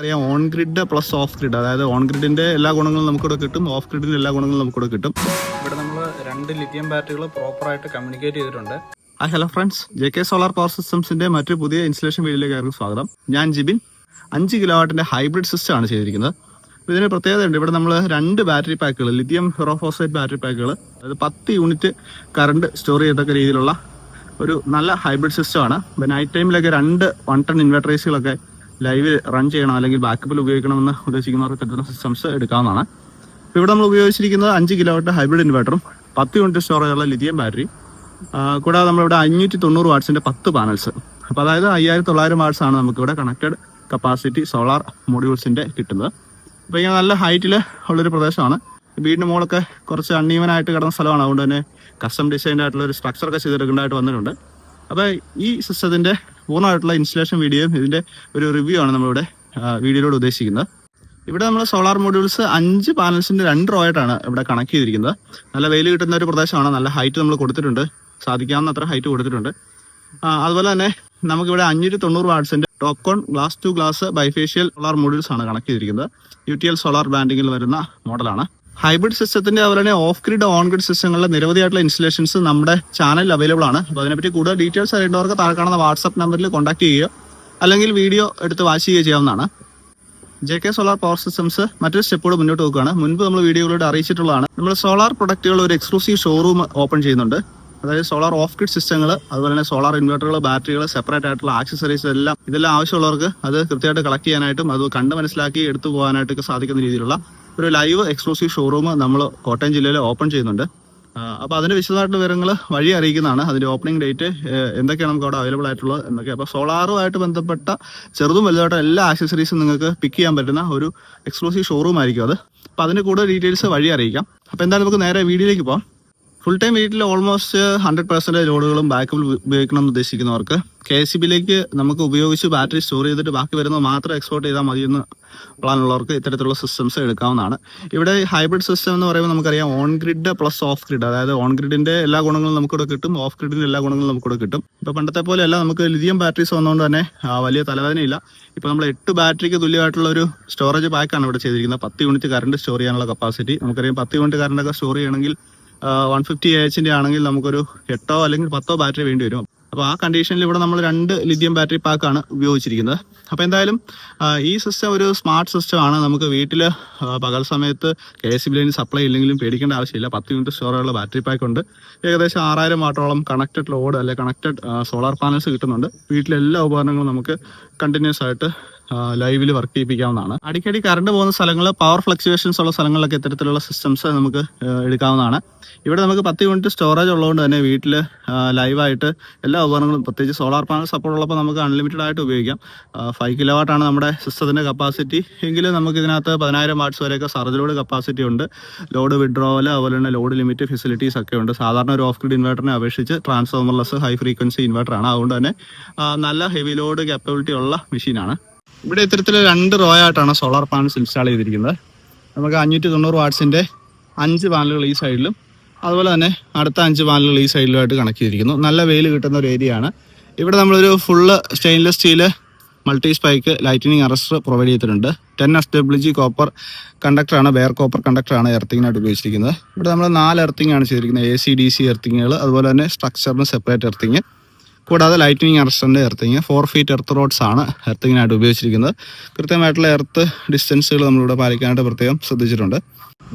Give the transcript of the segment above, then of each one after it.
അറിയാം on grid plus off grid, അതായത് on ഗ്രിഡിന്റെ എല്ലാ ഗുണങ്ങളും നമുക്കിവിടെ കിട്ടും, ഓഫ് ഗ്രിഡിന്റെ എല്ലാ ഗുണങ്ങളും നമുക്കിവിടെ കിട്ടും. ഇവിടെ നമ്മൾ 2 ലിഥിയം ബാറ്ററികൾ പ്രോപ്പറായിട്ട് കമ്മ്യൂണിക്കേറ്റ് ചെയ്തിട്ടുണ്ട്. Hello friends, JK solar power സിസ്റ്റംസിന്റെ മറ്റൊരു പുതിയ ഇൻസ്റ്റലേഷൻ വീഡിയോയിലേക്ക് സ്വാഗതം. ഞാൻ ജിബിൻ. 5 കിലോവാട്ടിന്റെ ഹൈബ്രിഡ് സിസ്റ്റം ആണ് ചെയ്തിരിക്കുന്നത്. ഇതിന് പ്രത്യേകതയുണ്ട്. ഇവിടെ നമ്മൾ 2 ബാറ്ററി പാക്കുകൾ, ലിഥിയം ഫെറോഫോസൈറ്റ് ബാറ്ററി പാക്കുകൾ, അതായത് 10 യൂണിറ്റ് കറണ്ട് സ്റ്റോർ ചെയ്യത്തക്ക രീതിയിലുള്ള ഒരു നല്ല ഹൈബ്രിഡ് സിസ്റ്റമാണ്. ഇപ്പോൾ നൈറ്റ് ടൈമിലൊക്കെ 2 1 ടൺ ഇൻവെർട്ടറേസുകളൊക്കെ ലൈവ് റൺ ചെയ്യണം അല്ലെങ്കിൽ ബാക്കപ്പിൽ ഉപയോഗിക്കണമെന്ന് ഉദ്ദേശിക്കുന്നവർക്ക് ഇത്തരത്തിലുള്ള സിസ്റ്റംസ് എടുക്കാവുന്നതാണ്. ഇപ്പോൾ ഇവിടെ നമ്മൾ ഉപയോഗിച്ചിരിക്കുന്നത് 5 കിലോവാട്ട് ഹൈബ്രിഡ് ഇൻവെർട്ടറും 10 യൂണിറ്റ് സ്റ്റോറേജുള്ള ലിഥിയം ബാറ്ററി, കൂടാതെ നമ്മളിവിടെ 590 വാട്ട്സിന്റെ 10 പാനൽസ്. അപ്പോൾ അതായത് 5900 വാട്ട്സ് ആണ് നമുക്കിവിടെ കണക്റ്റഡ് കപ്പാസിറ്റി സോളാർ മൊഡ്യൂൾസിന്റെ കിട്ടുന്നത്. അപ്പോൾ ഇങ്ങനെ നല്ല ഹൈറ്റിൽ ഉള്ളൊരു പ്രദേശമാണ്. വീടിന് മുകളൊക്കെ കുറച്ച് അൺഈവനായിട്ട് കിടന്ന സ്ഥലമാണ്. അതുകൊണ്ട് തന്നെ കസ്റ്റം ഡിസൈൻഡ് ആയിട്ടുള്ള ഒരു സ്ട്രക്ചറൊക്കെ ചെയ്തെടുക്കേണ്ടതായിട്ട് വന്നിട്ടുണ്ട്. അപ്പോൾ ഈ സിസ്റ്റത്തിന്റെ പൂർണ്ണമായിട്ടുള്ള ഇൻസ്റ്റലേഷൻ വീഡിയോയും ഇതിന്റെ ഒരു റിവ്യൂ ആണ് നമ്മളിവിടെ വീഡിയോയിലൂടെ ഉദ്ദേശിക്കുന്നത്. ഇവിടെ നമ്മൾ സോളാർ മൊഡ്യൂൾസ് 5 പാനൽസിന്റെ 2 റോ ആയിട്ടാണ് ഇവിടെ കണക്ട് ചെയ്തിരിക്കുന്നത്. നല്ല വെയിൽ കിട്ടുന്ന ഒരു പ്രദേശമാണ്. നല്ല ഹൈറ്റ് നമ്മൾ കൊടുത്തിട്ടുണ്ട്, സാധിക്കാവുന്ന അത്ര ഹൈറ്റ് കൊടുത്തിട്ടുണ്ട്. അതുപോലെ തന്നെ നമുക്കിവിടെ 590 വാട്ട്സിന്റെ TOPCon glass to glass bifacial solar modules ആണ് കണക്ട് ചെയ്തിരിക്കുന്നത്. UTL സോളാർ ബ്രാൻഡിങ്ങിൽ വരുന്ന മോഡലാണ്. ഹൈബ്രിഡ് സിസ്റ്റത്തിന്റെ അതുപോലെ തന്നെ ഓഫ് ഗ്രിഡ് ഓൺ ഗ്രിഡ് സിസ്റ്റങ്ങളിലെ നിരവധിയായിട്ടുള്ള ഇൻസ്റ്റലേഷൻസ് നമ്മുടെ ചാനലിൽ അവൈലബിൾ ആണ്. അപ്പോൾ അതിനെപ്പറ്റി കൂടുതൽ ഡീറ്റെയിൽസ് അറിയേണ്ടവർക്ക് താഴെ കാണുന്ന വാട്സ്ആപ്പ് നമ്പറിൽ കോൺടാക്ട് ചെയ്യുക, അല്ലെങ്കിൽ വീഡിയോ എടുത്ത് വാച്ച് ചെയ്യുക ചെയ്യാവുന്നതാണ്. JK സോളാർ പവർ സിസ്റ്റംസ് മറ്റൊരു സ്റ്റെപ്പോട് മുന്നോട്ട് പോകുകയാണ്. മുൻപ് നമ്മൾ വീഡിയോയിലൂടെ അറിയിച്ചിട്ടുള്ളതാണ്, നമ്മൾ സോളാർ പ്രൊഡക്റ്റുകൾ ഒരു എക്സ്ക്ലൂസീവ് ഷോറൂം ഓപ്പൺ ചെയ്യുന്നുണ്ട്. അതായത് സോളാർ ഓഫ് ഗ്രിഡ് സിസ്റ്റങ്ങൾ, അതുപോലെ തന്നെ സോളാർ ഇൻവെർട്ടറുകൾ, ബാറ്ററികൾ, സെപ്പറേറ്റ് ആയിട്ടുള്ള ആക്സസറീസ് ഇതെല്ലാം ആവശ്യമുള്ളവർക്ക് അത് കൃത്യമായിട്ട് കളക്ട് ചെയ്യാനായിട്ടും അത് കണ്ട് മനസ്സിലാക്കി എടുത്തു പോകാനായിട്ടൊക്കെ സാധിക്കുന്ന രീതിയിലുള്ള ഒരു ലൈവ് എക്സ്ക്ലൂസീവ് ഷോറൂം നമ്മൾ കോട്ടയം ജില്ലയിൽ ഓപ്പൺ ചെയ്യുന്നുണ്ട്. അപ്പോൾ അതിന്റെ വിശദമായിട്ടുള്ള വിവരങ്ങൾ വഴി അറിയിക്കുന്നതാണ്. അതിന്റെ ഓപ്പണിംഗ് ഡേറ്റ്, എന്തൊക്കെയാണ് നമുക്ക് അവിടെ അവൈലബിൾ ആയിട്ടുള്ളത് എന്നൊക്കെ. അപ്പോൾ സോളാറുമായിട്ട് ബന്ധപ്പെട്ട ചെറുതും വലുതായിട്ടും എല്ലാ ആക്സസറീസും നിങ്ങൾക്ക് പിക്ക് ചെയ്യാൻ പറ്റുന്ന ഒരു എക്സ്ക്ലൂസീവ് ഷോറൂം ആയിരിക്കും അത്. അപ്പോൾ അതിന്റെ കൂടുതൽ ഡീറ്റെയിൽസ് വഴി അറിയിക്കാം. അപ്പോൾ എന്തായാലും നമുക്ക് നേരെ വീഡിയോയിലേക്ക് പോകാം. ഫുൾ ടൈം വീട്ടിൽ ഓൾമോസ്റ്റ് 100% ലോഡുകളും ബാക്കപ്പിൽ ഉപയോഗിക്കണം എന്ന് ഉദ്ദേശിക്കുന്നവർക്ക് KCBയിലേക്ക് നമുക്ക് ഉപയോഗിച്ച് ബാറ്ററി സ്റ്റോർ ചെയ്തിട്ട് ബാക്കി വരുന്നത് മാത്രം എക്സ്പോർട്ട് ചെയ്താൽ മതിയെന്ന് പ്ലാനുള്ളവർക്ക് ഇത്തരത്തിലുള്ള സിസ്റ്റംസ് എടുക്കാവുന്നതാണ്. ഇവിടെ ഹൈബ്രിഡ് സിസ്റ്റം എന്ന് പറയുമ്പോൾ നമുക്കറിയാം on grid plus off grid, അതായത് ഓൺ ഗ്രിഡിന്റെ എല്ലാ ഗുണങ്ങളും നമുക്കിവിടെ കിട്ടും, ഓഫ് ഗ്രിഡിന്റെ എല്ലാ ഗുണങ്ങളും നമുക്കിവിടെ കിട്ടും. ഇപ്പോൾ പണ്ടത്തെ പോലെയല്ല, നമുക്ക് ലിഥിയം ബാറ്ററീസ് വന്നതുകൊണ്ട് തന്നെ വലിയ തലവേദനയില്ല. ഇപ്പോൾ നമ്മൾ 8 ബാറ്ററിക്ക് തുല്യമായിട്ടുള്ള ഒരു സ്റ്റോറേജ് പാക്കാണ് ഇവിടെ ചെയ്തിരിക്കുന്നത്. 10 യൂണിറ്റ് കറണ്ട് സ്റ്റോർ ചെയ്യാനുള്ള കപ്പാസിറ്റി. നമുക്കറിയാം 10 യൂണിറ്റ് കറണ്ടൊക്കെ സ്റ്റോർ ചെയ്യണമെങ്കിൽ 150 AHന്റെ ആണെങ്കിൽ നമുക്കൊരു 8 അല്ലെങ്കിൽ 10 ബാറ്ററി വേണ്ടി വരും. അപ്പോൾ ആ കണ്ടീഷനിൽ ഇവിടെ നമ്മൾ 2 ലിഥിയം ബാറ്ററി പാക്കാണ് ഉപയോഗിച്ചിരിക്കുന്നത്. അപ്പോൾ എന്തായാലും ഈ സിസ്റ്റം ഒരു സ്മാർട്ട് സിസ്റ്റം ആണ്. നമുക്ക് വീട്ടിൽ പകൽ സമയത്ത് KCBയിൽ സപ്ലൈ ഇല്ലെങ്കിലും പേടിക്കേണ്ട ആവശ്യമില്ല. 10 യൂണിറ്റ് സ്റ്റോറേജുള്ള ബാറ്ററി പാക്ക് ഉണ്ട്. ഏകദേശം 6000 വാട്ടോളം കണക്റ്റഡ് ലോഡ് അല്ലെ കണക്റ്റഡ് സോളാർ പാനൽസ് കിട്ടുന്നുണ്ട്. വീട്ടിലെ എല്ലാ ഉപകരണങ്ങളും നമുക്ക് കണ്ടിന്യൂസ് ആയിട്ട് ലൈവിൽ വർക്ക് ചെയ്യിപ്പിക്കാവുന്നതാണ്. അടിക്കടി കറണ്ട് പോകുന്ന സ്ഥലങ്ങൾ, പവർ ഫ്ലക്ച്വേഷൻസ് ഉള്ള സ്ഥലങ്ങളിലൊക്കെ ഇത്തരത്തിലുള്ള സിസ്റ്റംസ് നമുക്ക് എടുക്കാവുന്നതാണ്. ഇവിടെ നമുക്ക് 10 യൂണിറ്റ് സ്റ്റോറേജ് ഉള്ളതുകൊണ്ട് തന്നെ വീട്ടിൽ ലൈവായിട്ട് എല്ലാ ഉപകരണങ്ങളും, പ്രത്യേകിച്ച് സോളാർ പാനൽ സപ്പോർട്ട് ഉള്ളപ്പോൾ നമുക്ക് അൺലിമിറ്റഡ് ആയിട്ട് ഉപയോഗിക്കാം. 5 കിലോവാട്ടാണ് നമ്മുടെ സിസ്റ്റത്തിന്റെ കപ്പാസിറ്റി എങ്കിലും നമുക്ക് ഇതിനകത്ത് 10000 വാട്ട്സ് വരെയൊക്കെ സർജ് ലോഡ് കപ്പാസിറ്റി ഉണ്ട്. ലോഡ് വിഡ്രോവൽ, അതുപോലെ തന്നെ ലോഡ് ലിമിറ്റ് ഫെസിലിറ്റീസ് ഒക്കെ ഉണ്ട്. സാധാരണ ഒരു ഓഫ് ഗ്രിഡ് ഇൻവെർട്ടറിനെ അപേക്ഷിച്ച് ട്രാൻസ്ഫോമർലെസ് ഹൈ ഫ്രീക്വൻസി ഇൻവെർട്ടർ ആണ്. അതുകൊണ്ട് തന്നെ നല്ല ഹെവി ലോഡ് കാപ്പബിലിറ്റി ഉള്ള മെഷീനാണ്. ഇവിടെ ഇത്തരത്തിൽ 2 റോ ആയിട്ടാണ് സോളാർ പാനൽസ് ഇൻസ്റ്റാൾ ചെയ്തിരിക്കുന്നത്. നമുക്ക് 590 വാട്ട്സിന്റെ 5 പാനലുകൾ ഈ സൈഡിലും, അതുപോലെ തന്നെ അടുത്ത 5 പാനലുകൾ ഈ സൈഡിലുമായിട്ട് കണക്ട് ചെയ്തിരിക്കുന്നു. നല്ല വെയിൽ കിട്ടുന്ന ഒരു ഏരിയ ആണ്. ഇവിടെ നമ്മളൊരു full stainless steel multi spike lightening arrester provide ചെയ്തിട്ടുണ്ട്. 10 FWG കോപ്പർ കണ്ടക്ടറാണ്, ബെയർ കോപ്പർ കണ്ടക്ടറാണ് എർത്തിങ്ങിനായിട്ട് ഉപയോഗിച്ചിരിക്കുന്നത്. ഇവിടെ നമ്മൾ 4 എർത്തിങ് ആണ് ചെയ്തിരിക്കുന്നത്. AC DC എർത്തിങ്ങുകൾ, അതുപോലെ തന്നെ സ്ട്രക്ചറിന് സെപ്പറേറ്റ് എർത്തിങ്, കൂടാതെ ലൈറ്റനിങ് അറസ്റ്ററിന്റെ എർത്തിങ്. 4 ഫീറ്റ് എർത്ത് റോഡ്സ് ആണ് എർത്തിങ്ങിനായിട്ട് ഉപയോഗിച്ചിരിക്കുന്നത്. കൃത്യമായിട്ടുള്ള എർത്ത് ഡിസ്റ്റൻസുകൾ നമ്മളിവിടെ പാലിക്കാനായിട്ട് പ്രത്യേകം ശ്രദ്ധിച്ചിട്ടുണ്ട്.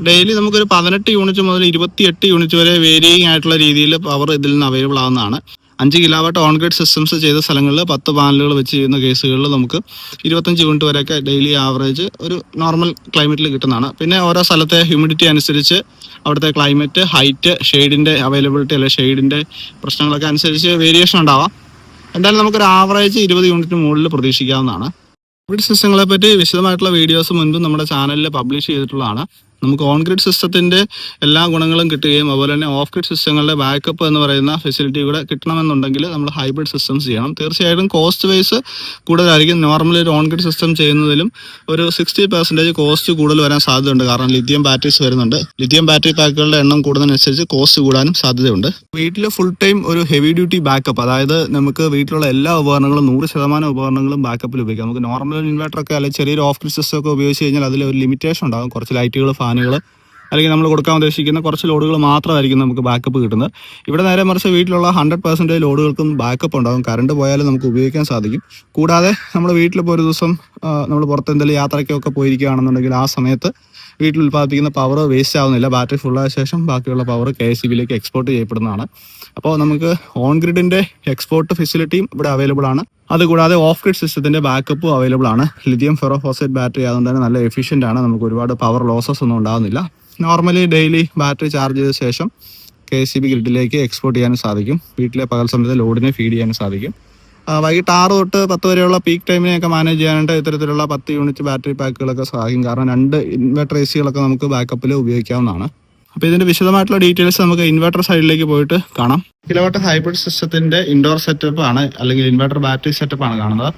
ഡെയിലി നമുക്കൊരു 18 യൂണിറ്റ് മുതൽ 28 യൂണിറ്റ് വരെ വേരിയിങ് ആയിട്ടുള്ള രീതിയിൽ പവർ ഇതിൽ നിന്ന് അവൈലബിൾ ആവുന്നതാണ്. 5 കിലോവാട്ട് ഓൺ ഗ്രിഡ് സിസ്റ്റംസ് ചെയ്ത സ്ഥലങ്ങളിൽ 10 പാനലുകൾ വെച്ച് ചെയ്യുന്ന കേസുകളിൽ നമുക്ക് 25 യൂണിറ്റ് വരെയൊക്കെ ഡെയിലി ആവറേജ് ഒരു നോർമൽ ക്ലൈമറ്റിൽ കിട്ടുന്നതാണ്. പിന്നെ ഓരോ സ്ഥലത്തെ ഹ്യൂമിഡിറ്റി അനുസരിച്ച് അവിടുത്തെ ക്ലൈമറ്റ്, ഹൈറ്റ്, ഷെയ്ഡിന്റെ അവൈലബിലിറ്റി അല്ലെ ഷെയ്ഡിന്റെ പ്രശ്നങ്ങളൊക്കെ അനുസരിച്ച് വേരിയേഷൻ ഉണ്ടാവാം. എന്തായാലും നമുക്കൊരു ആവറേജ് 20 യൂണിറ്റിന് മുകളിൽ പ്രതീക്ഷിക്കാവുന്നതാണ്. ഗ്രിഡ് സിസ്റ്റങ്ങളെ പറ്റി വിശദമായിട്ടുള്ള വീഡിയോസ് മുൻപ് നമ്മുടെ ചാനലിൽ പബ്ലിഷ് ചെയ്തിട്ടുള്ളതാണ്. നമുക്ക് ഓൺ ഗ്രിഡ് സിസ്റ്റത്തിന്റെ എല്ലാ ഗുണങ്ങളും കിട്ടുകയും അതുപോലെ തന്നെ ഓഫ് ഗ്രിഡ് സിസ്റ്റങ്ങളുടെ ബാക്കപ്പ് എന്ന് പറയുന്ന ഫെസിലിറ്റി കൂടെ കിട്ടണമെന്നുണ്ടെങ്കിൽ നമ്മൾ ഹൈബ്രിഡ് സിസ്റ്റംസ് ചെയ്യണം. തീർച്ചയായിട്ടും കോസ്റ്റ് വൈസ് കൂടുതലായിരിക്കും. നോർമലി ഒരു ഓൺ ഗ്രിഡ് സിസ്റ്റം ചെയ്യുന്നതിലും ഒരു 60% കോസ്റ്റ് കൂടുതൽ വരാൻ സാധ്യതയുണ്ട്. കാരണം ലിഥിയം ബാറ്ററീസ് വരുന്നുണ്ട്. ലിഥിയം ബാറ്ററി പാക്കുകളുടെ എണ്ണം കൂടുന്നതിനനുസരിച്ച് കോസ്റ്റ് കൂടാനും സാധ്യതയുണ്ട്. വീട്ടിൽ ഫുൾ ടൈം ഒരു ഹെവി ഡ്യൂട്ടി ബാക്കപ്പ്, അതായത് നമുക്ക് വീട്ടിലുള്ള എല്ലാ ഉപകരണങ്ങളും 100% ഉപകരണങ്ങളും ബാക്കപ്പിൽ ഉപയോഗിക്കാം. നമുക്ക് നോർമൽ ഇൻവെർട്ടർ ഒക്കെ അല്ലെങ്കിൽ ചെറിയൊരു ഓഫ് ഗ്രിഡ് സിസ്റ്റം ഒക്കെ ഉപയോഗിച്ച് കഴിഞ്ഞാൽ അതിൽ ഒരു ലിമിറ്റേഷൻ ഉണ്ടാകും. കുറച്ച് ലൈറ്റുകൾ, ഫാനുകൾ അല്ലെങ്കിൽ നമ്മൾ കൊടുക്കാൻ ഉദ്ദേശിക്കുന്ന കുറച്ച് ലോഡുകൾ മാത്രമായിരിക്കും നമുക്ക് ബാക്കപ്പ് കിട്ടുന്നത്. ഇവിടെ നേരെ മറിച്ച് വീട്ടിലുള്ള 100% ലോഡുകൾക്കും ബാക്കപ്പ് ഉണ്ടാകും. കറണ്ട് പോയാലും നമുക്ക് ഉപയോഗിക്കാൻ സാധിക്കും. കൂടാതെ നമ്മൾ വീട്ടിലിപ്പോൾ ഒരു ദിവസം നമ്മൾ പുറത്ത് എന്തെങ്കിലും യാത്രയ്ക്കൊക്കെ പോയിരിക്കുകയാണെന്നുണ്ടെങ്കിൽ ആ സമയത്ത് വീട്ടിൽ ഉൽപ്പാദിപ്പിക്കുന്ന പവർ വേസ്റ്റ് ആവുന്നില്ല. ബാറ്ററി ഫുള്ളായ ശേഷം ബാക്കിയുള്ള പവർ KSEBിലേക്ക് എക്സ്പോർട്ട് ചെയ്യപ്പെടുന്നതാണ്. അപ്പോൾ നമുക്ക് ഓൺ ഗ്രിഡിൻ്റെ എക്സ്പോർട്ട് ഫെസിലിറ്റിയും ഇവിടെ അവൈലബിൾ ആണ്. അതുകൂടാതെ ഓഫ് ഗ്രിഡ് സിസ്റ്റത്തിൻ്റെ ബാക്കപ്പും അവൈലബിൾ ആണ്. ലിഥിയം ഫെറോഫോസൈറ്റ് ബാറ്ററി ആയതുകൊണ്ട് തന്നെ നല്ല എഫിഷ്യൻ്റ് ആണ്. നമുക്ക് ഒരുപാട് പവർ ലോസസ് ഒന്നും ഉണ്ടാകുന്നില്ല. നോർമലി ഡെയിലി ബാറ്ററി ചാർജ് ചെയ്ത ശേഷം KSEB ഗ്രിഡിലേക്ക് എക്സ്പോർട്ട് ചെയ്യാനും സാധിക്കും. വീട്ടിലെ പകൽ സമയത്ത് ലോഡിനെ ഫീഡ് ചെയ്യാനും സാധിക്കും. വൈകിട്ട് 6 തൊട്ട് 10 വരെയുള്ള പീക്ക് ടൈമിനെയൊക്കെ മാനേജ് ചെയ്യാനായിട്ട് ഇത്തരത്തിലുള്ള 10 യൂണിറ്റ് ബാറ്ററി പാക്കുകളൊക്കെ സഹായിക്കും. കാരണം 2 ഇൻവെർട്ടർ ACകളൊക്കെ നമുക്ക് ബാക്കപ്പിൽ ഉപയോഗിക്കാവുന്നതാണ്. അപ്പോൾ ഇതിൻ്റെ വിശദമായിട്ടുള്ള ഡീറ്റെയിൽസ് നമുക്ക് ഇൻവെർട്ടർ സൈഡിലേക്ക് പോയിട്ട് കാണാം. കിലോവാട്ട് ഹൈബ്രിഡ് സിസ്റ്റത്തിൻ്റെ ഇൻഡോർ സെറ്റപ്പ് ആണ്, അല്ലെങ്കിൽ ഇൻവെർട്ടർ ബാറ്ററി സെറ്റപ്പ് ആണ് കാണുന്നത്.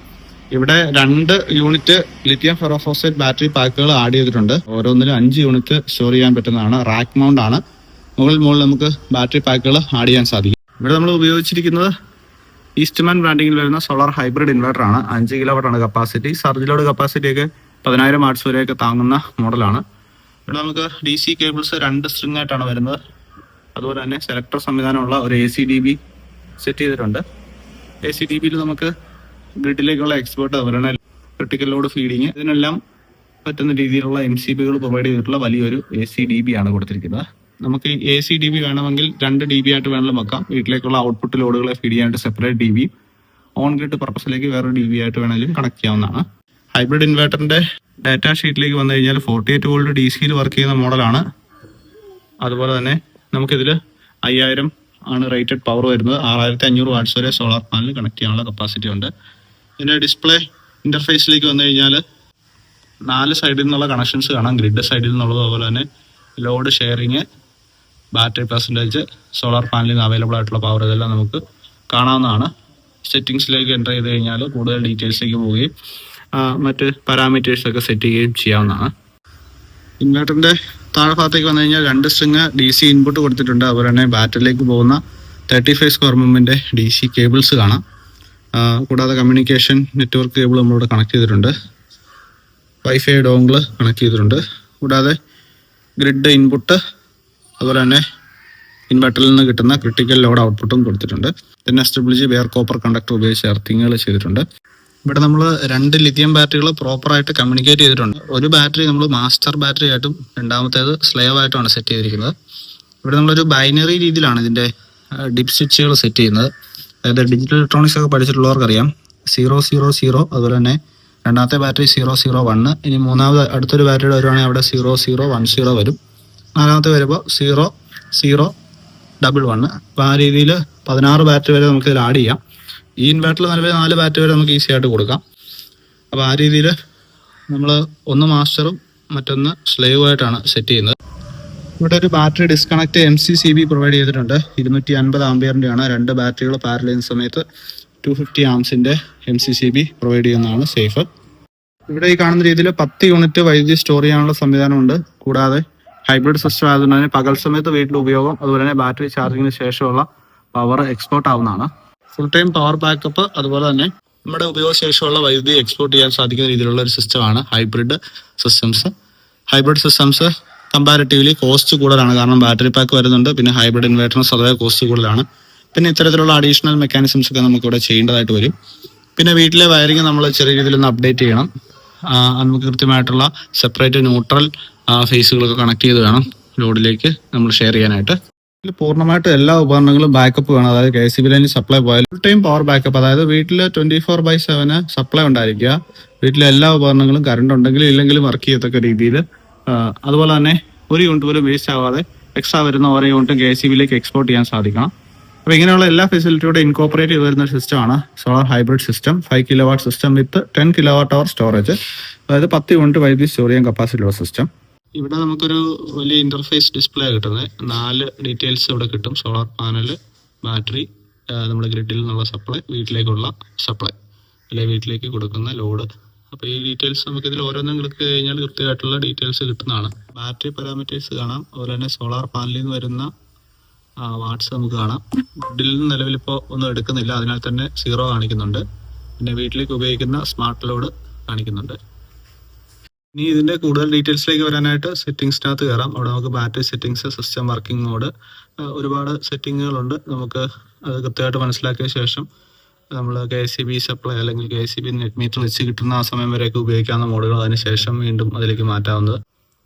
ഇവിടെ 2 യൂണിറ്റ് ലിഥിയം ഫെറോഫോസൈറ്റ് ബാറ്ററി പാക്കുകൾ ആഡ് ചെയ്തിട്ടുണ്ട്. ഓരോന്നിലും 5 യൂണിറ്റ് സ്റ്റോർ ചെയ്യാൻ പറ്റുന്നതാണ്. റാക്ക് മൗണ്ട് ആണ്. മുകളിൽ നമുക്ക് ബാറ്ററി പാക്കുകൾ ആഡ് ചെയ്യാൻ സാധിക്കും. ഇവിടെ നമ്മൾ ഉപയോഗിച്ചിരിക്കുന്നത് ഈസ്റ്റ്മാൻ ബ്രാൻഡിങ്ങിൽ വരുന്ന സോളാർ ഹൈബ്രിഡ് ഇൻവെർട്ടർ ആണ്. 5 കിലോവാട്ടാണ് കപ്പാസിറ്റി. സർജ് ലോഡ് കപ്പാസിറ്റി ഒക്കെ 10,000 വാട്ട്സ് വരെയൊക്കെ താങ്ങുന്ന മോഡലാണ്. ഇവിടെ നമുക്ക് DC കേബിൾസ് 2 സ്ട്രിങ് ആയിട്ടാണ് വരുന്നത്. അതുപോലെ തന്നെ സെലക്ടർ സംവിധാനമുള്ള ഒരു ACDB സെറ്റ് ചെയ്തിട്ടുണ്ട്. ACDBയിൽ നമുക്ക് ഗ്രിഡിലേക്കുള്ള എക്സ്പോർട്ട്, അതുപോലെ തന്നെ ക്രിട്ടിക്കൽ ലോഡ് ഫീഡിങ്, ഇതിനെല്ലാം പറ്റുന്ന രീതിയിലുള്ള MCBകൾ പ്രൊവൈഡ് ചെയ്തിട്ടുള്ള വലിയൊരു ACDB ആണ് കൊടുത്തിരിക്കുന്നത്. നമുക്ക് ഈ ACDB വേണമെങ്കിൽ 2 dB ആയിട്ട് വേണമെങ്കിലും വെക്കാം. വീട്ടിലേക്കുള്ള ഔട്ട്പുട്ട് ലോഡുകളെ ഫീഡ് ചെയ്യാനായിട്ട് സെപ്പറേറ്റ് DB, ഓൺ ഗ്രിഡ് പർപ്പസിലേക്ക് വേറെ DB ആയിട്ട് വേണമെങ്കിലും കണക്ട് ചെയ്യാവുന്നതാണ്. ഹൈബ്രിഡ് ഇൻവെർട്ടറിന്റെ ഡാറ്റാ ഷീറ്റിലേക്ക് വന്നു കഴിഞ്ഞാൽ 48 വോൾട്ട് DCയിൽ വർക്ക് ചെയ്യുന്ന മോഡലാണ്. അതുപോലെ തന്നെ നമുക്കിതിൽ 5000 ആണ് റേറ്റഡ് പവർ വരുന്നത്. 6500 വാട്ട്സ് വരെ സോളാർ പാനൽ കണക്ട് ചെയ്യാനുള്ള കപ്പാസിറ്റി ഉണ്ട്. ഇതിന്റെ ഡിസ്പ്ലേ ഇന്റർഫേസിലേക്ക് വന്നു കഴിഞ്ഞാൽ 4 സൈഡിൽ നിന്നുള്ള കണക്ഷൻസ് കാണാം. ഗ്രിഡ് സൈഡിൽ നിന്നുള്ളത്, അതുപോലെ തന്നെ load sharing, battery percentage, solar പാനലിൽ നിന്ന് അവൈലബിൾ ആയിട്ടുള്ള പവർ, ഇതെല്ലാം നമുക്ക് കാണാവുന്നതാണ്. സെറ്റിംഗ്സിലേക്ക് എൻ്റർ ചെയ്ത് കഴിഞ്ഞാൽ കൂടുതൽ ഡീറ്റെയിൽസിലേക്ക് പോവുകയും മറ്റ് പാരാമീറ്റേഴ്സൊക്കെ സെറ്റ് ചെയ്യുകയും ചെയ്യാവുന്നതാണ്. ഇൻവെർട്ടറിൻ്റെ താഴെഭാഗത്തേക്ക് വന്നു കഴിഞ്ഞാൽ 2 സ്ട്രിങ് DC ഇൻപുട്ട് കൊടുത്തിട്ടുണ്ട്. അതുപോലെ തന്നെ ബാറ്ററിയിലേക്ക് പോകുന്ന 35 സ്ക്വയർ mm DC കേബിൾസ് കാണാം. കൂടാതെ കമ്മ്യൂണിക്കേഷൻ നെറ്റ്വർക്ക് കേബിൾ നമ്മളിവിടെ കണക്ട് ചെയ്തിട്ടുണ്ട്. വൈഫൈ ഡോങ്കിൾ കണക്ട് ചെയ്തിട്ടുണ്ട്. കൂടാതെ ഗ്രിഡ് ഇൻപുട്ട്, അതുപോലെ തന്നെ ഇൻവെർട്ടറിൽ നിന്ന് കിട്ടുന്ന ക്രിട്ടിക്കൽ ലോഡ് ഔട്ട്പുട്ടും കൊടുത്തിട്ടുണ്ട്. പിന്നെ SWG വെയർ കോപ്പർ കണ്ടക്ടർ ഉപയോഗിച്ച് എർത്തിങ്ങുകൾ ചെയ്തിട്ടുണ്ട്. ഇവിടെ നമ്മൾ 2 ലിഥിയം ബാറ്ററികൾ പ്രോപ്പറായിട്ട് കമ്മ്യൂണിക്കേറ്റ് ചെയ്തിട്ടുണ്ട്. ഒരു ബാറ്ററി നമ്മൾ മാസ്റ്റർ ബാറ്ററി ആയിട്ടും രണ്ടാമത്തേത് സ്ലേവ് ആയിട്ടുമാണ് സെറ്റ് ചെയ്തിരിക്കുന്നത്. ഇവിടെ നമ്മളൊരു ബൈനറി രീതിയിലാണ് ഇതിൻ്റെ ഡിപ്പ് സ്വിച്ചുകൾ സെറ്റ് ചെയ്യുന്നത്. അതായത് ഡിജിറ്റൽ ഇലക്ട്രോണിക്സ് ഒക്കെ പഠിച്ചിട്ടുള്ളവർക്കറിയാം 000, അതുപോലെ തന്നെ രണ്ടാമത്തെ ബാറ്ററി 001, ഇനി മൂന്നാമത് അടുത്തൊരു ബാറ്ററിയുടെ വരുവാണെങ്കിൽ അവിടെ 0010 വരും. നാലാമത്തെ വരുമ്പോൾ 0011. അപ്പോൾ ആ രീതിയിൽ 16 ബാറ്ററി വരെ നമുക്ക് ഇതിൽ ആഡ് ചെയ്യാം. ഈ ഇൻവെർട്ടറിൽ നിലവിൽ 4 ബാറ്ററി വരെ നമുക്ക് ഈസി ആയിട്ട് കൊടുക്കാം. അപ്പോൾ ആ രീതിയിൽ നമ്മൾ ഒന്ന് മാസ്റ്ററും മറ്റൊന്ന് സ്ലേവ് ആയിട്ടാണ് സെറ്റ് ചെയ്യുന്നത്. ഇവിടെ ഒരു ബാറ്ററി ഡിസ്കണക്ട് MCCB പ്രൊവൈഡ് ചെയ്തിട്ടുണ്ട്. 250 ആംപിയറിൻ്റെയാണ്. 2 ബാറ്ററികൾ പാരൽ ചെയ്യുന്ന സമയത്ത് 250 ആംസിൻ്റെ MCCB പ്രൊവൈഡ് ചെയ്യുന്നതാണ് സേഫ്. ഇവിടെ ഈ കാണുന്ന രീതിയിൽ 10 യൂണിറ്റ് വൈദ്യുതി സ്റ്റോർ ചെയ്യാനുള്ള സംവിധാനമുണ്ട്. കൂടാതെ ഹൈബ്രിഡ് സിസ്റ്റം ആയതുകൊണ്ട് തന്നെ പകൽ സമയത്ത് വീട്ടിൽ ഉപയോഗം, അതുപോലെ തന്നെ ബാറ്ററി ചാർജിങ്ങിന് ശേഷമുള്ള പവർ എക്സ്പോർട്ട് ആവുന്നതാണ്. ഫുൾ ടൈം പവർ ബാക്കപ്പ്, അതുപോലെ തന്നെ നമ്മുടെ ഉപയോഗശേഷമുള്ള വൈദ്യുതി എക്സ്പോർട്ട് ചെയ്യാൻ സാധിക്കുന്ന രീതിയിലുള്ള ഒരു സിസ്റ്റമാണ് hybrid systems. Hybrid systems comparatively cost കൂടുതലാണ്. കാരണം ബാറ്ററി പാക്ക് വരുന്നുണ്ട്, പിന്നെ ഹൈബ്രിഡ് ഇൻവേർട്ടറിന് സ്വതവേ കോസ്റ്റ് കൂടുതലാണ്. പിന്നെ ഇത്തരത്തിലുള്ള അഡീഷണൽ മെക്കാനിസംസ് ഒക്കെ നമുക്കിവിടെ ചെയ്യേണ്ടതായിട്ട് വരും. പിന്നെ വീട്ടിലെ വയറിങ് നമ്മൾ ചെറിയ രീതിയിൽ ഒന്ന് അപ്ഡേറ്റ് ചെയ്യണം. നമുക്ക് കൃത്യമായിട്ടുള്ള സെപ്പറേറ്റ് ന്യൂട്രൽ ഫേസുകളൊക്കെ കണക്ട് ചെയ്ത് വേണം ലോഡിലേക്ക് നമ്മൾ ഷെയർ ചെയ്യാനായിട്ട്. ഇതിൽ പൂർണ്ണമായിട്ട് എല്ലാ ഉപകരണങ്ങളും ബാക്കപ്പ് വേണം. അതായത് KSEB ലൈനിൽ സപ്ലൈ പോയാൽ ഫുൾ ടൈം പവർ ബാക്കപ്പ്, അതായത് വീട്ടിൽ 24/7 സപ്ലൈ ഉണ്ടായിരിക്കുക. വീട്ടിലെ എല്ലാ ഉപകരണങ്ങളും കറണ്ട് ഉണ്ടെങ്കിലും ഇല്ലെങ്കിലും വർക്ക് ചെയ്യത്തക്ക രീതിയിൽ. അതുപോലെ തന്നെ ഒരു യൂണിറ്റ് പോലും വേസ്റ്റ് ആവാതെ എക്സ്ട്രാ വരുന്ന ഓരോ യൂണിറ്റും KSEBിലേക്ക് എക്സ്പോർട്ട് ചെയ്യാൻ സാധിക്കണം. അപ്പോൾ ഇങ്ങനെയുള്ള എല്ലാ ഫെസിലിറ്റിയോടെ ഇൻകോപ്പറേറ്റ് ചെയ്ത് വരുന്ന സിസ്റ്റമാണ് solar hybrid system. 5 kilowatt system വിത്ത് 10 kWh സ്റ്റോറേജ്, അതായത് 10 യൂണിറ്റ് വൈദ്യുതി സ്റ്റോർ ചെയ്യാൻ കപ്പാസിറ്റി ഉള്ള സിസ്റ്റം. ഇവിടെ നമുക്കൊരു വലിയ ഇന്റർഫേസ് ഡിസ്പ്ലേ കിട്ടുന്നത്. 4 ഡീറ്റെയിൽസ് ഇവിടെ കിട്ടും. സോളാർ പാനൽ, ബാറ്ററി, നമ്മുടെ ഗ്രിഡിൽ നിന്നുള്ള സപ്ലൈ, വീട്ടിലേക്കുള്ള സപ്ലൈ, അല്ലെങ്കിൽ വീട്ടിലേക്ക് കൊടുക്കുന്ന ലോഡ്. അപ്പോൾ ഈ ഡീറ്റെയിൽസ് നമുക്ക് ഇതിൽ ഓരോന്നും ക്ലിക്ക് കഴിഞ്ഞാൽ കൃത്യമായിട്ടുള്ള ഡീറ്റെയിൽസ് കിട്ടുന്നതാണ്. ബാറ്ററി പാരാമീറ്റേഴ്സ് കാണാം. അതുപോലെ തന്നെ സോളാർ പാനലിൽ നിന്ന് വരുന്ന വാട്ട്സ് നമുക്ക് കാണാം. ഗ്രിഡിൽ നിന്ന് നിലവിലിപ്പോൾ ഒന്നും എടുക്കുന്നില്ല, അതിനാൽ തന്നെ 0 കാണിക്കുന്നുണ്ട്. പിന്നെ വീട്ടിലേക്ക് ഉപയോഗിക്കുന്ന സ്മാർട്ട് ലോഡ് കാണിക്കുന്നുണ്ട്. ഇനി ഇതിന്റെ കൂടുതൽ ഡീറ്റെയിൽസിലേക്ക് വരാനായിട്ട് സെറ്റിംഗ്സിനകത്ത് കയറാം. അവിടെ നമുക്ക് battery settings, system working mode, ഒരുപാട് സെറ്റിങ്ങുകളുണ്ട്. നമുക്ക് അത് കൃത്യമായിട്ട് മനസ്സിലാക്കിയ ശേഷം നമ്മൾ KCB സപ്ലൈ അല്ലെങ്കിൽ KCB നെറ്റ് മീറ്റർ വെച്ച് കിട്ടുന്ന ആ സമയം വരെയൊക്കെ ഉപയോഗിക്കാവുന്ന മോഡുകൾ, അതിന് ശേഷം വീണ്ടും അതിലേക്ക് മാറ്റാവുന്നത്.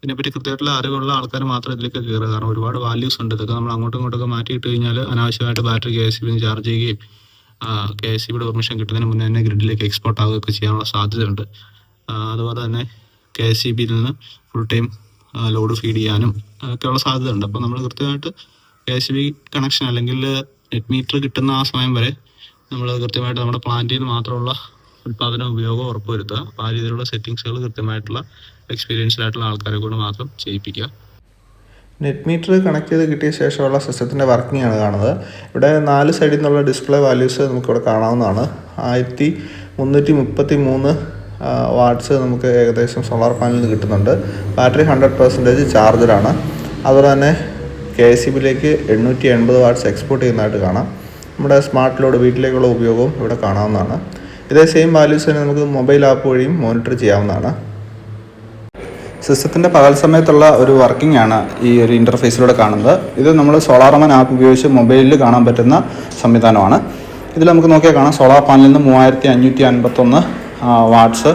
ഇതിനെപ്പറ്റി കൃത്യമായിട്ടുള്ള അറിവുള്ള ആൾക്കാർ മാത്രം ഇതിലേക്ക് കയറുക. കാരണം ഒരുപാട് വാല്യൂസ് ഉണ്ട്. ഇതൊക്കെ നമ്മൾ അങ്ങോട്ടും ഇങ്ങോട്ടൊക്കെ മാറ്റിയിട്ട് കഴിഞ്ഞാൽ അനാവശ്യമായിട്ട് ബാറ്ററി KCB ചാർജ് ചെയ്യുകയും KCBയുടെ പെർമിഷൻ കിട്ടുന്നതിന് മുന്നേ തന്നെ ഗ്രിഡിലേക്ക് എക്സ്പോർട്ട് ആവുകയൊക്കെ ചെയ്യാനുള്ള സാധ്യതയുണ്ട്. അതുപോലെ തന്നെ KCBയിൽ നിന്ന് ഫുൾ ടൈം ലോഡ് ഫീഡ് ചെയ്യാനും ഒക്കെയുള്ള സാധ്യത ഉണ്ട്. അപ്പോൾ നമ്മൾ കൃത്യമായിട്ട് KCB കണക്ഷൻ അല്ലെങ്കിൽ നെറ്റ് മീറ്റർ കിട്ടുന്ന ആ സമയം വരെ നമ്മൾ കൃത്യമായിട്ട് നമ്മുടെ പ്ലാന്റിൽ നിന്ന് മാത്രമുള്ള ഉൽപ്പാദന ഉപയോഗം ഉറപ്പുവരുത്തുക. അപ്പോൾ ആ രീതിയിലുള്ള സെറ്റിങ്സുകൾ കൃത്യമായിട്ടുള്ള എക്സ്പീരിയൻസ്ഡ് ആയിട്ടുള്ള ആൾക്കാരെ കൊണ്ട് മാത്രം ചെയ്യിപ്പിക്കുക. നെറ്റ് മീറ്റർ കണക്ട് ചെയ്ത് കിട്ടിയ ശേഷമുള്ള സിസ്റ്റത്തിൻ്റെ വർക്കിംഗ് ആണ് കാണുന്നത്. ഇവിടെ 4 സൈഡിൽ നിന്നുള്ള ഡിസ്പ്ലേ വാല്യൂസ് നമുക്കിവിടെ കാണാവുന്നതാണ്. 1333 വാട്ട്സ് നമുക്ക് ഏകദേശം സോളാർ പാനലിൽ നിന്ന് കിട്ടുന്നുണ്ട്. ബാറ്ററി 100% ചാർജറാണ്. അതുപോലെ തന്നെ KCBയിലേക്ക് 880 വാട്ട്സ് എക്സ്പോർട്ട് ചെയ്യുന്നതായിട്ട് കാണാം. നമ്മുടെ സ്മാർട്ട് ലോഡ് വീട്ടിലേക്കുള്ള ഉപയോഗവും ഇവിടെ കാണാവുന്നതാണ്. ഇതേ സെയിം വാല്യൂസ് തന്നെ നമുക്ക് മൊബൈൽ ആപ്പ് വഴിയും മോണിറ്റർ ചെയ്യാവുന്നതാണ്. സിസ്റ്റത്തിൻ്റെ പകൽ സമയത്തുള്ള ഒരു വർക്കിംഗ് ആണ് ഈ ഒരു ഇൻ്റർഫേസിലൂടെ കാണുന്നത്. ഇത് നമ്മൾ സോളാർമാൻ ആപ്പ് ഉപയോഗിച്ച് മൊബൈലിൽ കാണാൻ പറ്റുന്ന സംവിധാനമാണ്. ഇതിൽ നമുക്ക് നോക്കിയാൽ കാണാം, സോളാർ പാനലിൽ നിന്ന് 3551 വാട്ട്സ്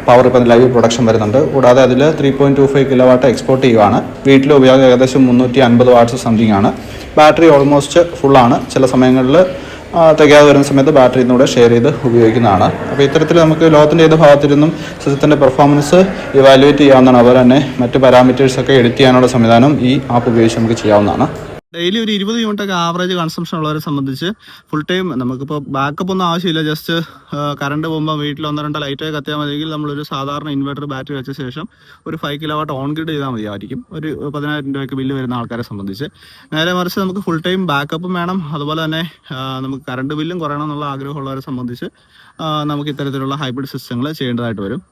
പവർ ഇപ്പോൾ ലൈവ് പ്രൊഡക്ഷൻ വരുന്നുണ്ട്. കൂടാതെ അതിൽ 3.25 കിലോവാട്ട് എക്സ്പോർട്ട് ചെയ്യുകയാണ്. വീട്ടിലെ ഉപയോഗം ഏകദേശം 350 വാട്ട്സ് സംതിങ് ആണ്. ബാറ്ററി ഓൾമോസ്റ്റ് ഫുള്ളാണ്. ചില സമയങ്ങളിൽ തികയാതെ വരുന്ന സമയത്ത് ബാറ്ററി ഇന്നിവിടെ ഷെയർ ചെയ്ത് ഉപയോഗിക്കുന്നതാണ്. അപ്പോൾ ഇത്തരത്തിൽ നമുക്ക് ലോകത്തിൻ്റെ ഏത് ഭാഗത്തിരുന്നും സിസ്റ്റത്തിൻ്റെ പെർഫോമൻസ് ഇവാലുവേറ്റ് ചെയ്യാവുന്നതാണ്. അതുപോലെ തന്നെ മറ്റ് പാരാമീറ്റേഴ്സൊക്കെ എഡിറ്റ് ചെയ്യാനുള്ള സംവിധാനം ഈ ആപ്പ് ഉപയോഗിച്ച് നമുക്ക് ചെയ്യാവുന്നതാണ്. ഡെയിലി ഒരു 20 യൂണിറ്റൊക്കെ ആവറേജ് കൺസംഷൻ ഉള്ളവരെ സംബന്ധിച്ച് ഫുൾ ടൈം നമുക്കിപ്പോൾ ബാക്കപ്പ് ഒന്നും ആവശ്യമില്ല. ജസ്റ്റ് കറണ്ട് പോകുമ്പോൾ വീട്ടിൽ 1-2 ലൈറ്റൊക്കെ കത്തിയാൽ മതിയെങ്കിൽ നമ്മളൊരു സാധാരണ ഇൻവെർട്ടർ ബാറ്ററി വെച്ച ശേഷം ഒരു 5 കിലോവാട്ട് ഓൺ ഗ്രിഡ് ചെയ്താൽ മതിയായിരിക്കും. ഒരു 10,000 രൂപയ്ക്ക് ബില്ല് വരുന്ന ആൾക്കാരെ സംബന്ധിച്ച്. നേരെ മറിച്ച് നമുക്ക് ഫുൾ ടൈം ബാക്കപ്പും വേണം, അതുപോലെ തന്നെ നമുക്ക് കറണ്ട് ബില്ലും കുറയണം എന്നുള്ള ആഗ്രഹമുള്ളവരെ സംബന്ധിച്ച് നമുക്ക് ഇത്തരത്തിലുള്ള ഹൈബ്രിഡ് സിസ്റ്റങ്ങൾ ചെയ്യേണ്ടതായിട്ട് വരും.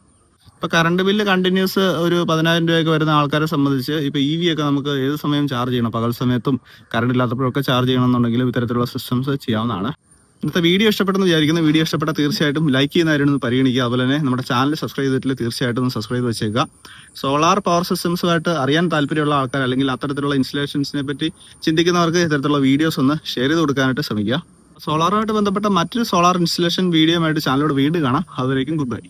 ഇപ്പോൾ കറണ്ട് ബില്ല് കണ്ടിന്യൂസ് ഒരു 10,000 രൂപയൊക്കെ വരുന്ന ആൾക്കാരെ സംബന്ധിച്ച് ഇപ്പോൾ EV ഒക്കെ നമുക്ക് ഏത് സമയം ചാർജ് ചെയ്യണം, പകൽ സമയത്തും കറണ്ട് ഇല്ലാത്തപ്പോഴൊക്കെ ചാർജ് ചെയ്യണമെന്നുണ്ടെങ്കിലും ഇത്തരത്തിലുള്ള സിസ്റ്റംസ് ചെയ്യാവുന്നതാണ്. ഇന്നത്തെ വീഡിയോ ഇഷ്ടപ്പെട്ടെന്ന് വിചാരിക്കുന്നു. വീഡിയോ ഇഷ്ടപ്പെട്ട തീർച്ചയായിട്ടും ലൈക്ക് ചെയ്യുന്നവരൊന്ന് പരിഗണിക്കുക. അതുപോലെ തന്നെ നമ്മുടെ ചാനൽ സബ്സ്ക്രൈബ് ചെയ്തിട്ടില്ല, തീർച്ചയായിട്ടും ഒന്ന് സബ്സ്ക്രൈബ് വെച്ചേക്കുക. സോളാർ പവർ സിസ്റ്റംസുമായിട്ട് അറിയാൻ താല്പര്യമുള്ള ആൾക്കാർ അല്ലെങ്കിൽ അത്തരത്തിലുള്ള ഇൻസ്റ്റലേഷൻസിനെ പറ്റി ചിന്തിക്കുന്നവർക്ക് ഇത്തരത്തിലുള്ള വീഡിയോസ് ഒന്ന് ഷെയർ ചെയ്ത് കൊടുക്കാനായിട്ട് ശ്രമിക്കുക. സോളാറുമായിട്ട് ബന്ധപ്പെട്ട മറ്റൊരു സോളാർ ഇൻസ്റ്റലേഷൻ വീഡിയോയുമായിട്ട് ചാനലോട് വീണ്ടും കാണാം. അതുവരേക്കും ഗുഡ് ബൈ.